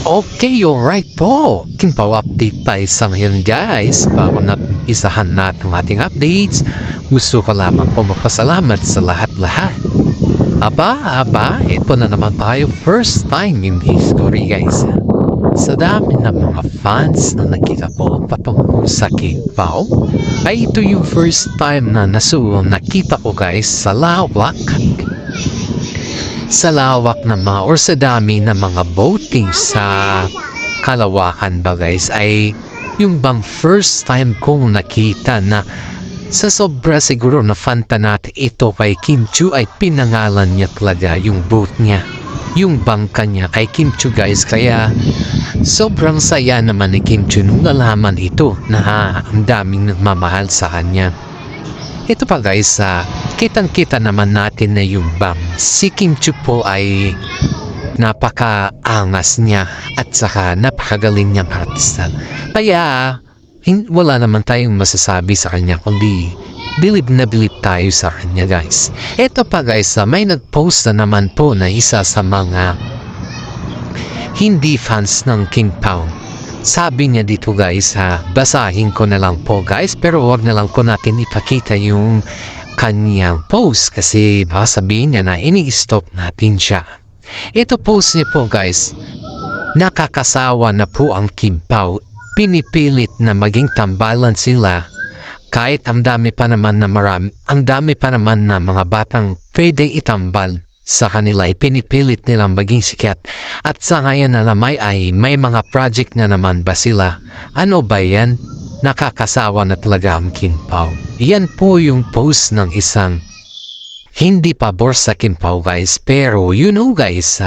Okay, alright po. Kimpaw update tayo sa ngayon guys. Bago natin isahan natin ang ating updates, gusto ko lamang po magpasalamat sa lahat-lahat. Ito na naman tayo first time in history guys. Sa dami ng mga fans na nakita po patungo sa Kimpaw, ay ito yung first time na nakita ko guys sa lawak na mga or sa dami ng mga boating sa kalawakan ba guys ay yung bang first time kong nakita na sa sobra siguro na fanta natin ito kay Kim Chiu ay pinangalan niya talaga yung boat niya, yung bangka niya kay Kim Chiu guys. Kaya sobrang saya naman ni Kim Chiu nung nalaman ito na ang daming nagmamahal sa kanya. Ito pa guys, kitang-kita naman natin na yung si Kim Chiu po ay napaka-angas niya at saka napakagaling niyang artista. Kaya wala naman tayong masasabi sa kanya kundi bilib na bilib tayo sa kanya guys. Ito pa guys, may nag-post na naman po na isa sa mga hindi fans ng Kimpaw. Sabi niya dito guys, basahin ko na lang po guys, pero wag na lang po natin ipakita yung kanyang post kasi baka sabihin niya na ini-stop natin siya. Ito post niya po guys, nakakasawa na po ang Kimpaw, pinipilit na maging tambalan sila kahit ang dami pa naman na mga batang pwede itambal sa kanila ay pinipilit nilang maging sikat. At sa ngayon na naman ay may mga project na naman ba sila? Ano ba yan? Nakakasawa na talaga ang Kimpaw. Yan po yung post ng isang hindi pabor sa Kimpaw guys. Pero you know guys,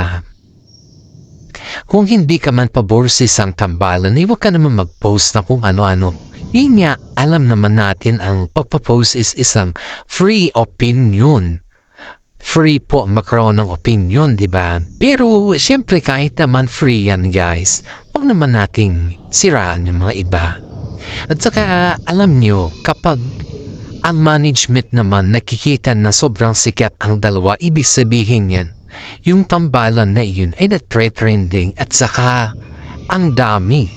kung hindi ka man pabor sa isang tambalan, huwag ka naman mag-post na kung ano-ano. Yun nga, alam naman natin ang pagpapost is isang free opinion. Free po magkaroon ng opinion, di ba? Pero siyempre kahit naman free yan guys, huwag naman nating siraan yung mga iba. At saka alam nyo, kapag ang management naman nakikita na sobrang sikat ang dalawa, ibig sabihin yan, yung tambalan na yun ay natre-trending at saka ang daming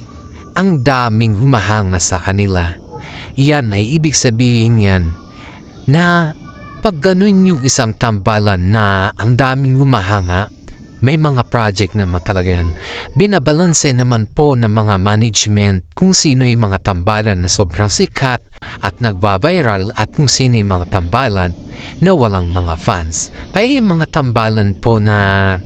humahanga sa kanila. Yan ay ibig sabihin yan na pag ganun yung isang tambalan na ang daming humahanga, may mga project naman talaga yan. Binabalanse naman po ng mga management kung sino yung mga tambalan na sobrang sikat at nagbabiral at kung sino yung mga tambalan na walang mga fans. Kaya yung mga tambalan po na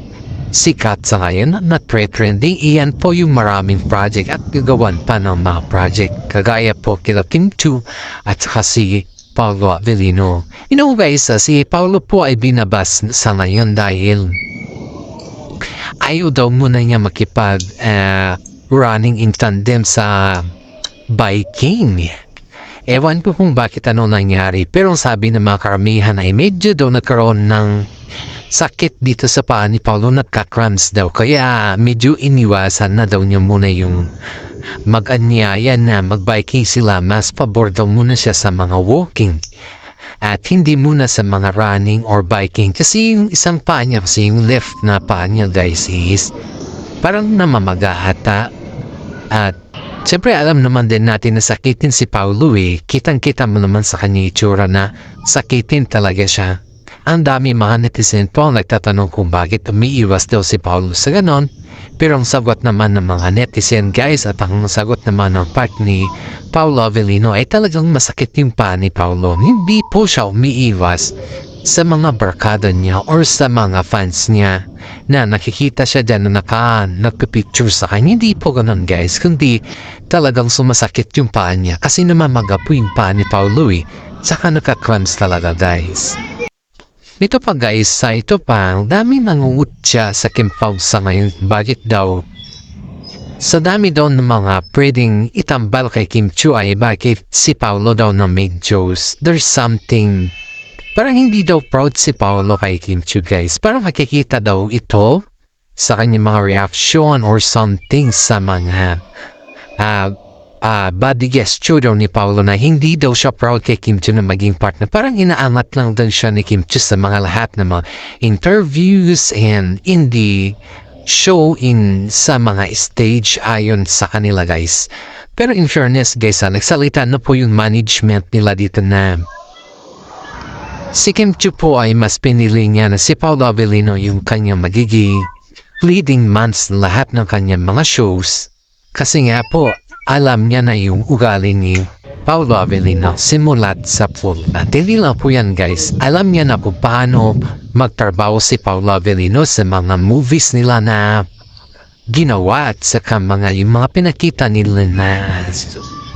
sikat sa ngayon na trending, iyan po yung maraming project at gagawan pa ng mga project. Kagaya po kila Kim Chiu at saka si Paulo Avellino. You know guys, si Paulo po ay binabas sa ngayon dahil ayaw daw muna niya makipag running in tandem sa biking. Ewan ko kung bakit ano nangyari, pero sabi ng mga karamihan ay medyo daw nagkaroon ng sakit dito sa paa ni Paulo, nagka-cramps daw. Kaya medyo iniwasan na daw niya muna yung mag-anyaya na mag-biking sila. Mas pabor daw muna siya sa mga walking at hindi muna sa mga running or biking kasi yung isang paa niya, kasi yung left na paa niya guys is parang namamaga ata. At siyempre alam naman din natin na sakitin si Paulo kitang-kita mo naman sa kanya itsura na sakitin talaga siya. Ang dami mga netizen po ang nagtatanong kung bakit umiiwas daw si Paulo sa ganon. Pero ang sagot naman ng mga netizen guys at ang sagot naman ng part ni Paulo Avellino ay talagang masakit yung paa ni Paulo. Hindi po siya umiiwas sa mga barkada niya or sa mga fans niya na nakikita siya dyan na nagpipicture sa kanya. Hindi po ganun guys, kundi talagang sumasakit yung paa niya kasi namamaga po yung paa ni Paulo saka nagka-cramps talaga guys. Dito pa guys, ito pa, ang dami nangungutya sa Kimpaw sa ngayon. Bakit daw? Sa dami daw ng mga pwedeng itambal kay Kim Chiu ay bakit si Paulo daw na medyo there's something. Parang hindi daw proud si Paulo kay Kim Chiu guys. Parang makikita daw ito sa kanyang mga reaction or something sa mga body gesture daw ni Paulo na hindi daw siya proud kay Kim Chiu na maging partner. Parang inaangat lang daw siya ni Kim Chiu sa mga lahat ng mga interviews and in the show in sa mga stage ayon sa kanila guys. Pero in fairness guys, nagsalita na po yung management nila dito na si Kim Chiu po ay mas pinili niya na si Paolo Avellino yung kanyang magiging leading man sa lahat ng kanyang mga shows. Kasi nga po, alam niya na yung ugali ni Paolo Avellino simulat sa full. At hindi lang po yan guys, alam niya na kung paano magtrabaho si Paolo Avellino sa mga movies nila na ginawa at saka yung mga pinakita nila na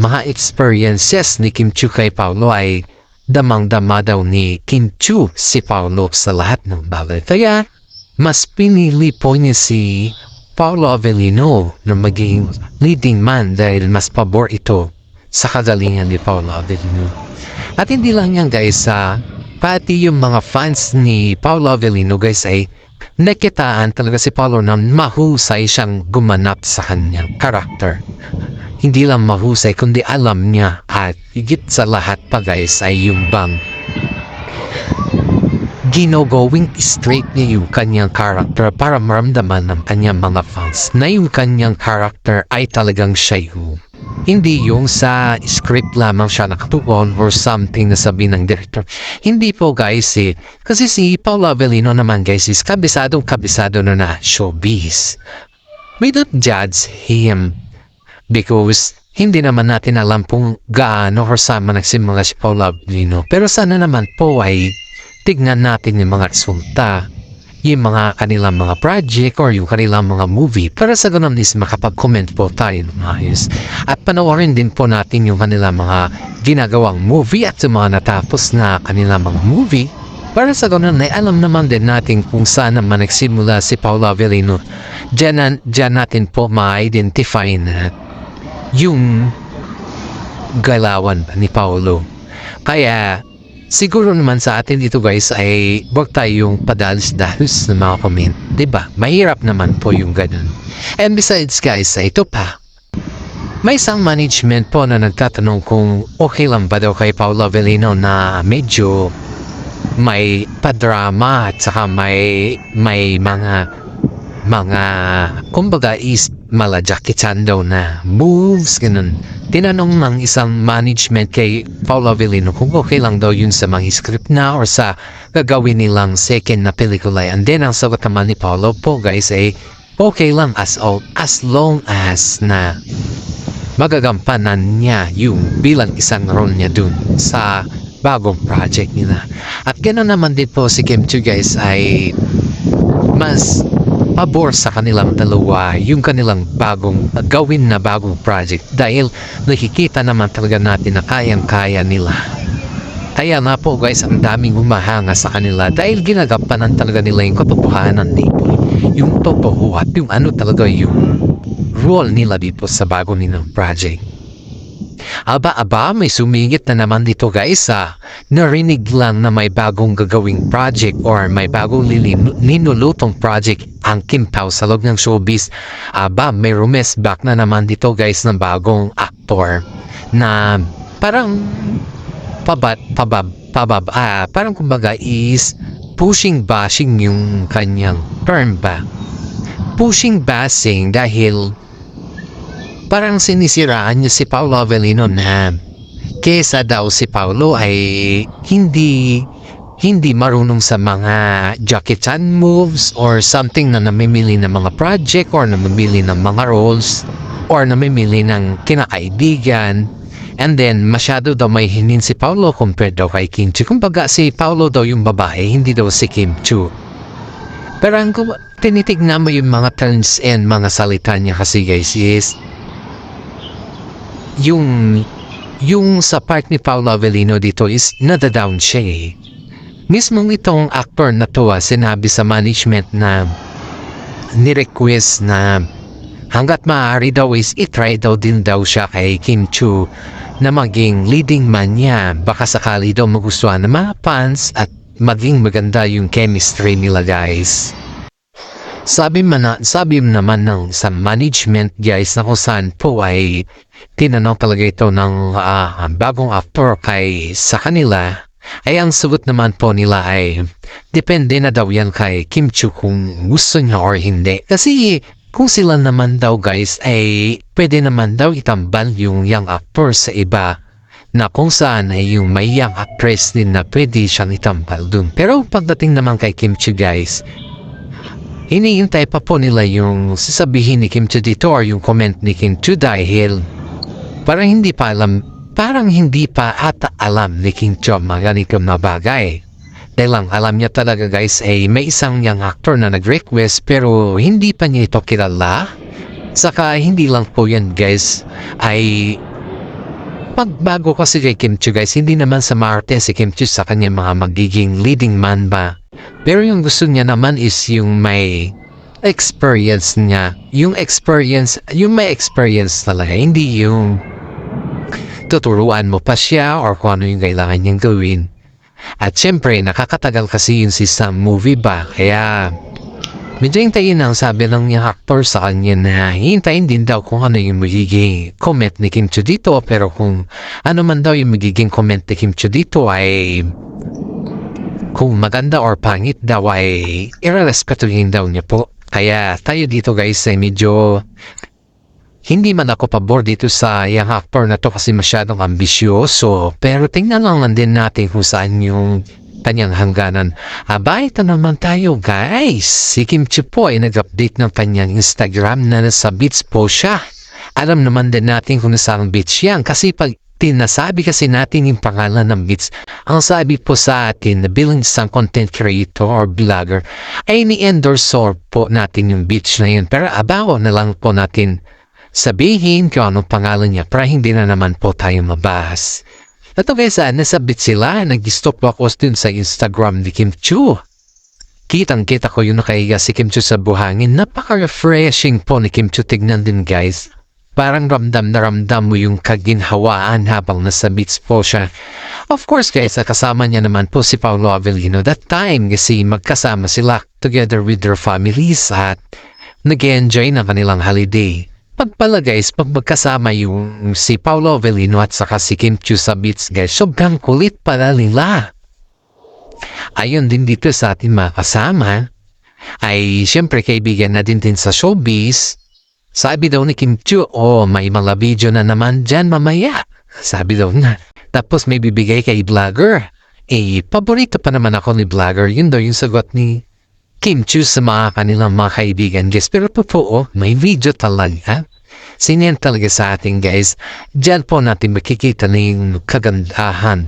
mga experiences ni Kim Chiu kay Paolo ay damang-dama daw ni Kim Chiu si Paolo sa lahat ng bagay. Kaya mas pinili po niya si Paolo Avellino na maging leading man dahil mas pabor ito sa kagalingan ni Paolo Avellino. At hindi lang yan guys, pati yung mga fans ni Paolo Avellino guys ay nakitaan talaga si Paolo na mahusay siyang gumanap sa kanyang karakter. Hindi lang mahusay kundi alam niya at higit sa lahat pa guys ay yung bang ginogowing straight niya yung kanyang character para maramdaman ng kanyang mga fans na yung kanyang character ay talagang siya yung hindi yung sa script lamang siya nakatuon or something na sabi ng director. Hindi po guys kasi si Paolo Avellino naman guys is kabisado na showbiz. We don't judge him because hindi naman natin alam kung gaano or sama nagsimula si Paolo Avellino. Pero sana naman po ay tignan natin yung mga resulta, yung mga kanilang mga project or yung kanilang mga movie para sa ganun is makapag-comment po tayo ng ayos. At panoorin din po natin yung kanilang mga ginagawang movie at yung mga natapos na kanilang mga movie para sa ganun ay alam naman din natin kung saan naman nagsimula si Paolo Avellino. Diyan natin po ma-identify na yung galawan ni Paolo. Kaya siguro naman sa atin dito guys ay huwag tayong padalos-dalos ng mga comment. Diba? Mahirap naman po yung ganun. And besides guys, ito pa. May isang management po na nagtatanong kung okay lang ba daw kay Paolo Avellino na medyo may padrama at saka may mga kumbaga is malajakitan daw na moves, ganun. Tinanong ng isang management kay Paolo Avellino kung okay lang daw yun sa mga script na or sa gagawin nilang second na pelikula. And then ang sagot naman ni Paolo po guys ay okay lang as long as na magagampanan niya yung bilang isang role niya dun sa bagong project nila. At gano'n naman din po si Kim Chiu guys ay mas pabor sa kanilang dalawa yung kanilang gawin na bagong project dahil nakikita naman talaga natin na kayang-kaya nila. Kaya nga po guys, ang daming humahanga sa kanila dahil ginagampanan talaga nila yung katotohanan nila, yung totoo at yung ano talaga yung role nila dito sa bago nilang project. Aba, may sumingit na naman dito guys. Narinig lang na may bagong gagawing project or may bagong ninulutong project ang Kim Pao sa loob ng showbiz. May rumes back na naman dito guys ng bagong actor na parang parang kumbaga is pushing bashing yung kanyang term ba. Pushing bashing dahil parang sinisiraan niya si Paolo Avellino na kesa daw si Paolo ay hindi marunong sa mga Jackie-chan moves or something na namimili ng mga project or namimili ng mga roles or namimili ng kinakaibigan. And then masyado daw may hinin si Paolo compared daw kay Kim Chiu. Kumbaga si Paolo daw yung babae, hindi daw si Kim Chiu. Pero ang tinitignan mo yung mga terms and mga salita niya kasi guys is yung sa part ni Paolo Avellino dito is nadadown siya Mismong itong actor na to sinabi sa management na ni-request na hanggat maaari daw is itry daw din daw siya kay Kim Chiu na maging leading man niya. Baka sakali daw magustuhan ng mga fans at maging maganda yung chemistry nila guys. Sabi naman ng sa management guys na kung saan po ay tinanong talaga ito ng bagong actor kay sa kanila Ay ang sagot naman po nila ay depende na daw yan kay Kim Chiu kung gusto niya or hindi. Kasi kung sila naman daw guys ay pwede naman daw itambal yung young actor sa iba na kung saan ay yung may young actress din na pwede siyang itambal dun. Pero pagdating naman kay Kim Chiu guys, iniintay pa po nila yung sasabihin ni Kim Chiu dito or yung comment ni Kim Chiu dahil parang hindi pa ata alam ni Kim Chiu mga ganitong na bagay. Dahil lang alam niya talaga guys ay may isang young actor na nag-request pero hindi pa niya ito kilala. Saka hindi lang po yan guys ay pagbago kasi kay Kim Chiu guys, hindi naman sa maarte si Kim Chiu sa kanya mga magiging leading man ba. Pero yung gusto niya naman is yung may experience niya. Yung may experience talaga. Hindi yung tuturuan mo pa siya or kung ano yung kailangan niyang gawin. At syempre, nakakatagal kasi yun sa movie ba. Kaya, medyo hintayin ang sabi ng yung actor sa kanya na hintayin din daw kung ano yung magiging comment ni Kim Chiu dito. Pero kung ano man daw yung magiging comment ni Kim Chiu dito ay kung maganda or pangit daw ay irerespetuhin daw niya po. Kaya tayo dito guys ay medyo hindi man ako pabor dito sa young actor na to kasi masyadong ambisyoso. Pero tingnan lang din natin kung saan yung kanyang hangganan. Aba, ito naman tayo guys. Si Kim Chiu po ay nag-update ng kanyang Instagram na nasa beach po siya. Alam naman din natin kung nasaan beach yan kasi pag tinasabi kasi natin yung pangalan ng beach, ang sabi po sa atin na bilang isang content creator or vlogger ay ni-endorse po natin yung beach na yun. Pero abaw na lang po natin sabihin kung anong pangalan niya para hindi na naman po tayo mabahas. Ito guys, nasa beach sila, nag-stop ako dun sa Instagram ni Kim Chiu. Kitang-kita ko yung nakahiga si Kim Chiu sa buhangin. Napaka-refreshing po ni Kim Chiu, tignan din guys. Parang ramdam na ramdam mo yung kaginhawaan habang nasa beach po siya. Of course guys, kasama niya naman po si Paolo Avellino that time kasi magkasama sila together with their families at nag-enjoy na kanilang holiday. Pagpala guys, pag magkasama yung si Paolo Avellino at saka si Kim Chiu sa beach guys, sobrang kulit pala nila. Ayun din dito sa ating mga kasama, ay siyempre kaibigan na din sa showbiz. Sabi daw ni Kim Chiu, may mga video na naman dyan mamaya. Sabi daw na. Tapos may bibigay kay vlogger. Paborito pa naman ako ni vlogger. Yun daw yung sagot ni Kim Chiu sa mga kanilang mga kaibigan guys. Pero totoo, may video talaga. Sinyan talaga sa atin guys. Diyan po natin makikita na yung kagandahan.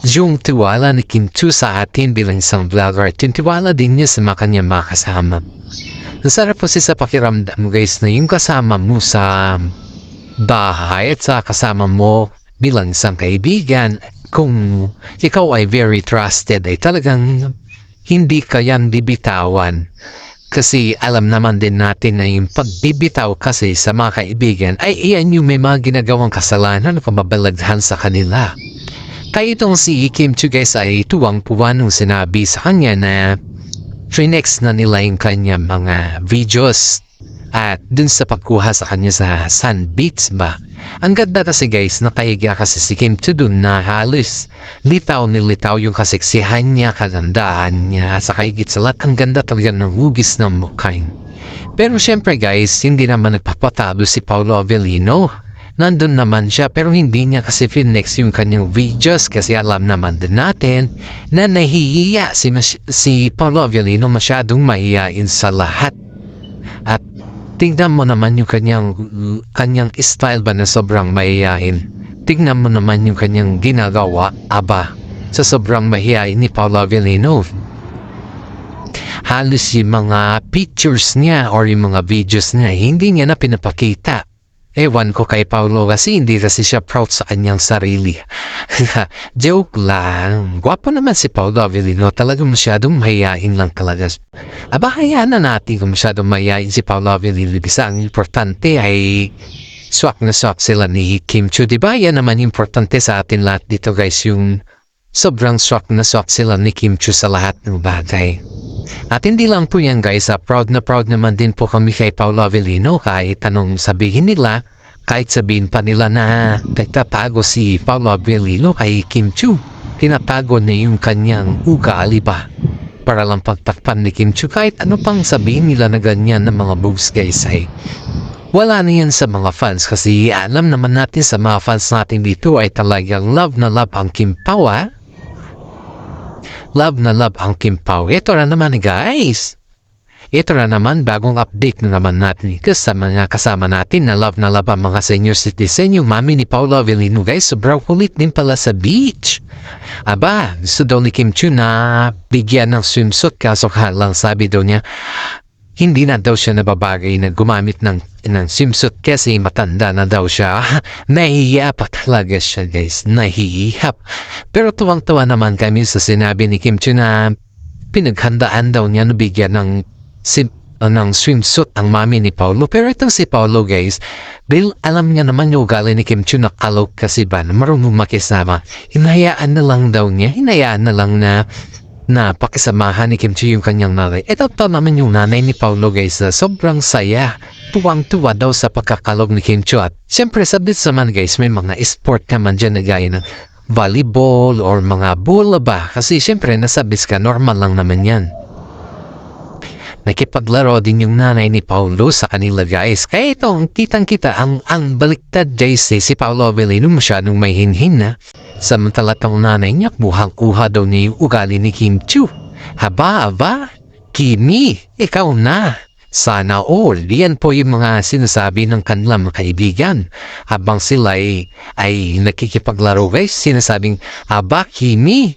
Yung tiwala ni Kim Chiu sa atin bilang isang vlogger at yung tiwala din niya sa mga kanyang mga kasama. Nasarap po sa pakiramdam guys na yung kasama mo sa bahay at sa kasama mo bilang isang kaibigan, kung ikaw ay very trusted ay talagang hindi kayang bibitawan. Kasi alam naman din natin na yung pagbibitaw kasi sa mga kaibigan ay iyan yung may mga ginagawang kasalanan o mabalaghan sa kanila. Kaya itong si Kim Chiu guys ay tuwang-tuwa nung sinabi sa kanya na trinex na nila yung kanya mga videos at dun sa pagkuha sa kanya sa Sand Beach ba. Ang ganda kasi guys, nakahiga kasi si Kim Chiu dun na halos litaw yung kaseksihan niya, kagandaan niya, sa kahigit sa lahat, ang ganda talaga ng hugis ng mukha. Pero syempre guys, hindi naman nagpapatalo si Paolo Avellino. Nandun naman siya pero hindi niya kasi finex yung kanyang videos kasi alam naman din natin na nahihiya si Paolo Avellino, masyadong mahihiyain sa lahat. At tingnan mo naman yung kanyang style ba na sobrang mahihiyain. Tingnan mo naman yung kanyang ginagawa, sa sobrang mahihiyain ni Paolo Avellino. Halos yung mga pictures niya or yung mga videos niya, hindi niya na pinapakita. Ewan ko kay Paolo kasi hindi kasi siya proud sa kanyang sarili. Joke lang. Gwapo naman si Paolo Avellino. Talagang masyadong mahihain lang talaga. Hayaan na natin kung masyadong mahihain si Paolo Avellino. Bisa ang importante ay swak na swak sila ni Kim Chiu. Diba yan naman importante sa atin lahat dito guys. Yung sobrang swak na swak sila ni Kim Chiu sa lahat ng bagay. At hindi lang po yan guys, proud na proud naman din po kami kay Paolo Avellino kahit anong sabihin nila, Kahit sabihin pa nila na nagtatago si Paolo Avellino kay Kim Chiu, tinatago niya yung kanyang ugali pa para lang pagtakpan ni Kim Chiu. Kahit ano pang sabihin nila na ganyan ng mga boobs guys ay wala na yan sa mga fans kasi alam naman natin sa mga fans natin dito ay talagang love na love ang Kim Pao ha. Love na love ang Kim Pao. Ito na naman guys. Ito na naman, bagong update na naman natin sa mga kasama natin na love ang mga senior citizen. Yung mami ni Paolo Avellino guys, sobrang kulit din pala sa beach. Aba, gusto daw ni Kim Chiu na bigyan ng swimsuit kaso lang sabi daw niya, hindi na daw siya nababagay na gumamit ng swimsuit kasi matanda na daw siya. Nahihiya pa talaga siya guys, nahihiya. Pero tuwang-tuwa naman kami sa sinabi ni Kim Chiu na pinaghandaan daw niya na bigyan ng swimsuit ang mami ni Paolo. Pero itong si Paolo guys, dahil alam niya naman yung ugali ni Kim Chiu na kalok kasi ba na marunong makisama, hinayaan na lang daw niya, hinayaan na lang na pakisamahan ni Kim Chiu yung kanyang nanay. Ito naman yung nanay ni Paolo guys na sobrang saya, tuwang-tuwa daw sa pagkakalog ni Kim Chiu. At siyempre sabit naman guys, may mga sport naman dyan na gaya ng volleyball or mga bola ba, kasi siyempre nasabis ka, normal lang naman yan. Nakipaglaro din yung nanay ni Paolo sa kanila guys. Kaya itong kitang-kita ang baliktad guys si Paolo Avellino masyadong may hinhin na. Samantala tong nanay niya buhang-kuha daw niya yung ugali ni Kim Chiu. Haba, Kimi, ikaw na. Sana all. Yan po yung mga sinasabi ng kanilang kaibigan. Habang sila ay nakikipaglaro guys, sinasabing, haba Kimi,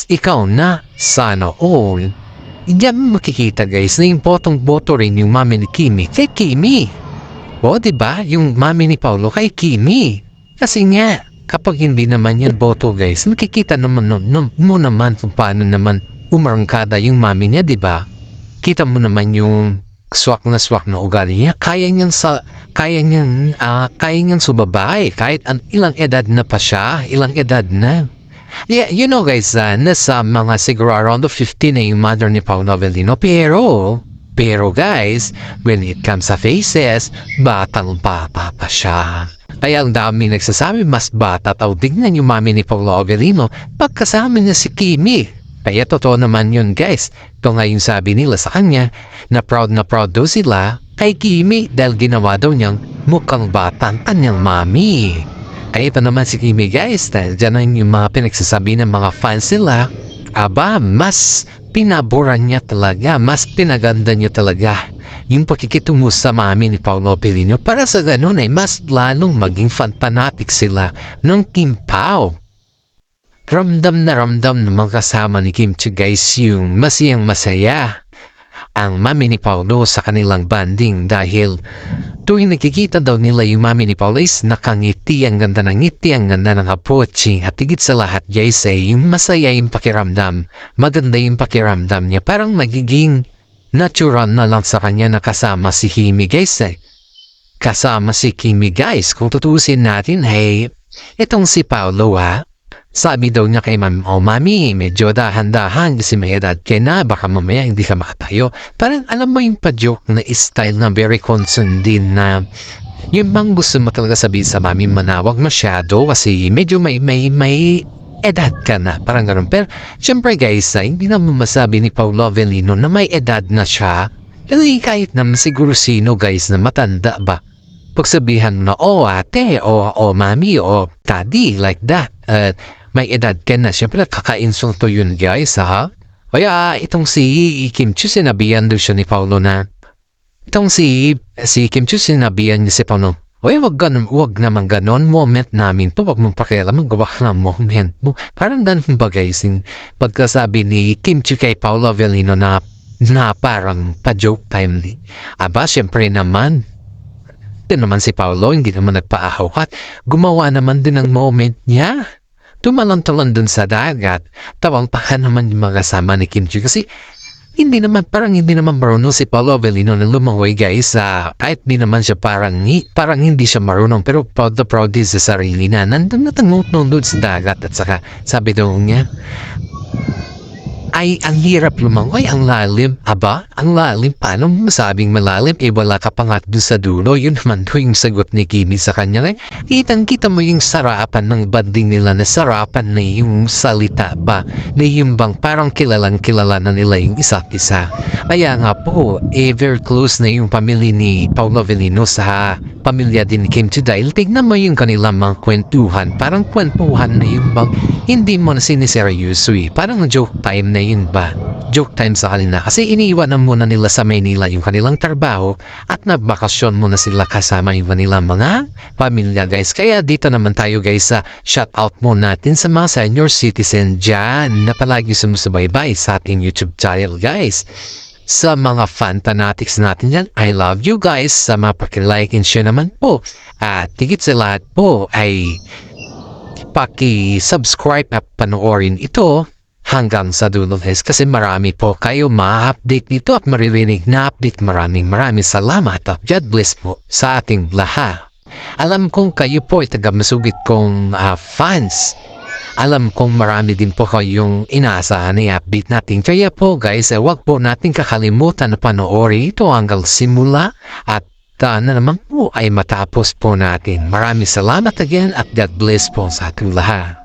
ikaw na. Sana all. Diyan makikita guys na yung botong-boto rin yung mami ni Kimi kay Kimi. O diba yung mami ni Paolo kay Kimi. Kasi nga kapag hindi naman yan boto guys, makikita naman mo naman kung paano naman umarangkada yung mami niya diba. Kita mo naman yung swak na ugali niya. Kaya niyang subabae kahit ilang edad na pa siya, ilang edad na. Yeah, you know guys, nasa mga siguro around 50 na yung mother ni Paolo Avellino. Pero guys, when it comes sa faces, batang bata pa siya. Kaya ang dami nagsasabi, mas bata daw tignan yung mami ni Paolo Avellino pagkasama niya si Kimi. Kaya totoo naman yun guys. Ito nga yung sabi nila sa kanya, na proud daw sila kay Kimi dahil ginawa daw niyang mukhang bata ang kanyang mami. Ay ito naman si Kimi guys, dahil dyan yung mga pinagsasabi ng mga fans nila, aba, mas pinaboran niya talaga, mas pinaganda niya talaga yung pakikitungo sa mami ni Paolo Avellino para sa ganun ay mas lalong maging fan-fanatic sila ng Kim Pao. Ramdam na ramdam naman kasama ni Kim Chiu guys yung masaya ang mami ni Paolo sa kanilang banding dahil tuwing nakikita daw nila yung mami ni Paolo is nakangiti, ang ganda ng ngiti, ang ganda ng approaching at higit sa lahat guys ay yung masaya yung pakiramdam, maganda yung pakiramdam niya, parang magiging natural na lang sa kanya na kasama si Kimi guys kasama si Kimi guys. Kung tutusin natin hey, itong si Paolo sabi daw niya kay mami, mami, medyo dahan-dahan kasi may edad ka na, baka mamaya hindi ka makatayo. Parang alam mo yung pa-joke na style na very concerned din na yung bang gusto mo talaga sabihin sa mami manawag masyado kasi medyo may edad ka na, parang ganun. Pero syempre guys, hindi naman masabi ni Paolo Avellino na may edad na siya. Kasi kahit naman siguro sino guys na matanda ba, pagsabihan na ate, mami, daddy, like that. May edad ka na, siyempre kaka-insulto yun guys Kaya itong si Kim Chiu sinabihan daw siya ni Paolo na itong si Kim Chiu sinabihan niya si Paolo, wag naman ganon, moment namin to, wag mong pakialam, gawa ka ng moment mo. Parang ganun ba guys yung pagkasabi ni Kim Chiu kay Paolo Avellino na parang pa-joke time. Aba, siyempre naman si Paolo hindi naman nagpaahaw at gumawa naman din ng moment niya. Tumalon-talon dun sa dagat. Tawang pa naman yung mga kasama ni Kim Chiu kasi hindi naman marunong si Paolo Avellino na lumangoy guys. Kahit di naman siya parang hindi siya marunong pero proud din sa sarili na nandun na tangot doon sa dagat at saka sabi daw niya ay ang hirap lumangoy, ang lalim. Aba, ang lalim, paano mo masabing malalim? Eh wala ka pa nga doon sa dulo. Yun naman po yung sagot ni Kimi sa kanya. Kitang-kita mo yung sarapan ng banding nila na sarapan na yung salita ba? Na yung bang parang kilalang kilala na nila yung isa't isa. Kaya nga po, very close na yung pamilya ni Paolo Avellino sa pamilya din ni Kim Chiu dahil tignan mo yung kanilang mga kwentuhan. Parang kwentuhan na yung bang hindi mo na siniseryoso eh. Parang joke time na yun ba? Joke time sa kanila kasi iniiwanan muna nila sa Maynila yung kanilang trabaho at nagbakasyon muna sila kasama yung kanilang mga pamilya guys. Kaya dito naman tayo guys sa shout out mo natin sa mga senior citizen dyan na palagi sumusubaybay sa ating YouTube channel guys. Sa mga fan fanatics natin yan, I love you guys. Sa mga paki-like and share naman po. At higit sa lahat po ay paki-subscribe at panoorin ito hanggang sa dulo guys kasi marami po kayo ma-update dito at maririnig na update. Maraming salamat at God bless po sa ating lahat. Alam kong kayo po ay taga-masugid kong fans. Alam kong marami din po kayong inaasahan na i-update natin. Kaya po guys, huwag po natin kakalimutan na panoorin ito hanggang simula at na naman po ay matapos po natin. Maraming salamat again at God bless po sa ating lahat.